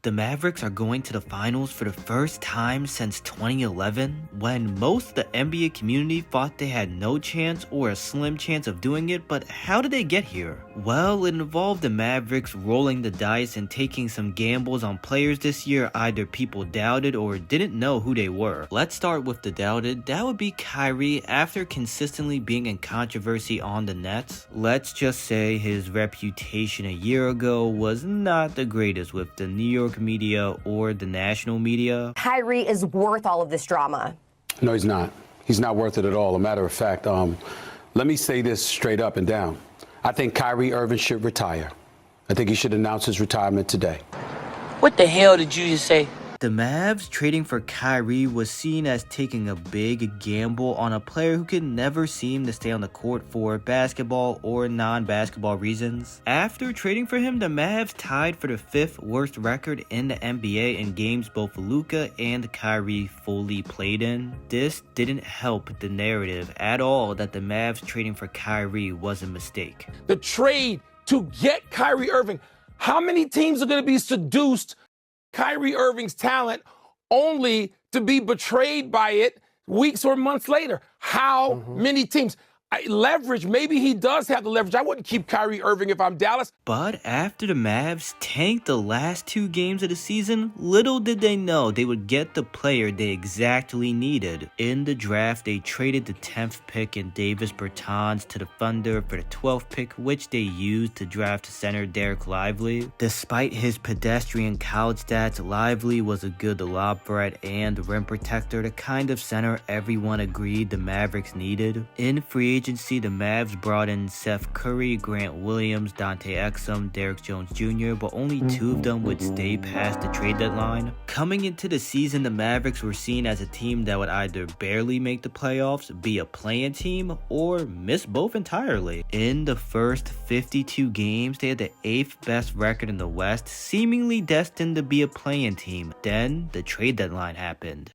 The Mavericks are going to the finals for the first time since 2011, when most of the NBA community thought they had no chance or a slim chance of doing it, but how did they get here? Well, it involved the Mavericks rolling the dice and taking some gambles on players this year either people doubted or didn't know who they were. Let's start with the doubted. That would be Kyrie after consistently being in controversy on the Nets. Let's just say his reputation a year ago was not the greatest with the New York media or the national media. Kyrie is worth all of this drama. No, he's not. He's not worth it at all. A matter of fact, let me say this straight up and down. I think Kyrie Irving should retire. I think he should announce his retirement today. What the hell did you just say? The Mavs trading for Kyrie was seen as taking a big gamble on a player who could never seem to stay on the court for basketball or non-basketball reasons. After trading for him, the Mavs tied for the 5th worst record in the NBA in games both Luka and Kyrie fully played in. This didn't help the narrative at all that the Mavs trading for Kyrie was a mistake. The trade to get Kyrie Irving, how many teams are going to be seduced Kyrie Irving's talent only to be betrayed by it weeks or months later? How many teams? Leverage, maybe he does have the leverage. I wouldn't keep Kyrie Irving if I'm Dallas. But after the Mavs tanked the last 2 games of the season, little did they know they would get the player they exactly needed. In the draft, they traded the 10th pick in Davis Bertans to the Thunder for the 12th pick, which they used to draft center Derek Lively. Despite his pedestrian college stats, Lively was a good lob threat and rim protector, the kind of center everyone agreed the Mavericks needed. In free agency, the Mavs brought in Seth Curry, Grant Williams, Dante Exum, Derrick Jones Jr., but only 2 of them would stay past the trade deadline. Coming into the season, the Mavericks were seen as a team that would either barely make the playoffs, be a play-in team, or miss both entirely. In the first 52 games, they had the 8th best record in the West, seemingly destined to be a play-in team. Then, the trade deadline happened.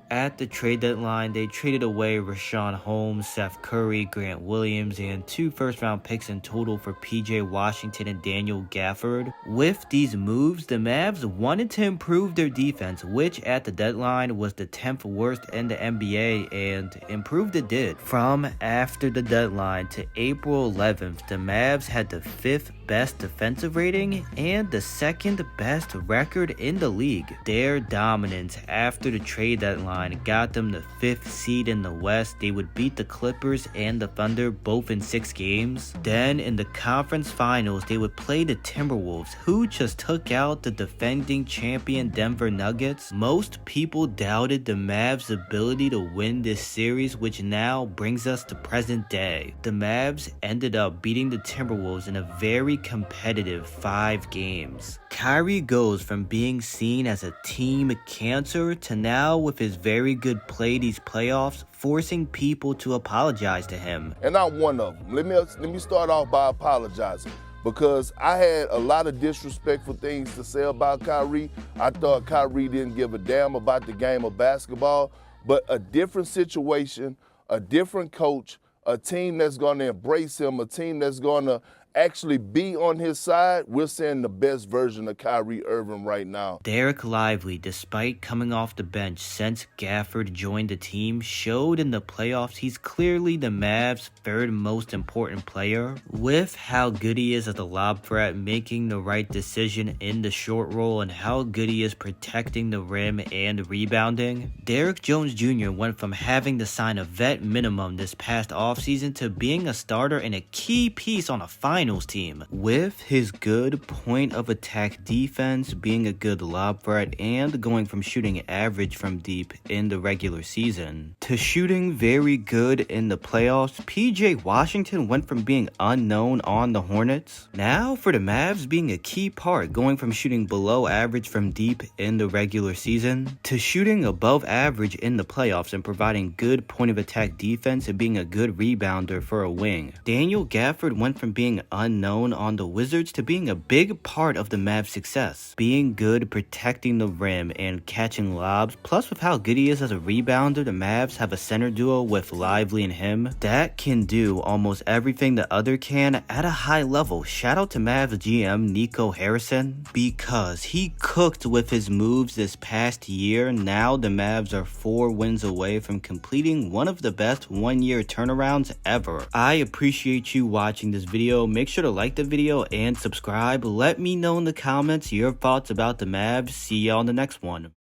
At the trade deadline, they traded away Rashawn Holmes, Seth Curry, Grant Williams, and 2 first-round picks in total for PJ Washington and Daniel Gafford. With these moves, the Mavs wanted to improve their defense, which at the deadline was the 10th worst in the NBA, and improved it did. From after the deadline to April 11th, the Mavs had the 5th best defensive rating and the 2nd best record in the league. Their dominance after the trade deadline got them the 5th seed in the West. They would beat the Clippers and the Thunder both in 6 games. Then in the conference finals, they would play the Timberwolves, who just took out the defending champion Denver Nuggets. Most people doubted the Mavs' ability to win this series, which now brings us to present day. The Mavs ended up beating the Timberwolves in a very competitive 5 games. Kyrie goes from being seen as a team cancer to now, with his very good play these playoffs, forcing people to apologize to him. And I'm one of them. Let me start off by apologizing, because I had a lot of disrespectful things to say about Kyrie. I thought Kyrie didn't give a damn about the game of basketball, but a different situation, a different coach, a team that's going to embrace him, a team that's going to actually be on his side, we're seeing the best version of Kyrie Irving right now. Derek Lively, despite coming off the bench since Gafford joined the team, showed in the playoffs he's clearly the Mavs' 3rd most important player. With how good he is as a lob threat, making the right decision in the short roll, and how good he is protecting the rim and rebounding, Derrick Jones Jr. went from having to sign a vet minimum this past offseason to being a starter and a key piece on a finals team. With his good point of attack defense, being a good lob threat, and going from shooting average from deep in the regular season to shooting very good in the playoffs, PJ Washington went from being unknown on the Hornets, now for the Mavs being a key part, going from shooting below average from deep in the regular season to shooting above average in the playoffs and providing good point of attack defense and being a good rebounder for a wing. Daniel Gafford went from being unknown on the Wizards to being a big part of the Mavs' success. Being good, protecting the rim, and catching lobs, plus with how good he is as a rebounder, the Mavs have a center duo with Lively and him that can do almost everything the other can at a high level. Shout out to Mavs GM Nico Harrison, because he cooked with his moves this past year. Now the Mavs are 4 wins away from completing one of the best one-year turnarounds ever. I appreciate you watching this video. Make sure to like the video and subscribe. Let me know in the comments your thoughts about the Mavs. See y'all in the next one.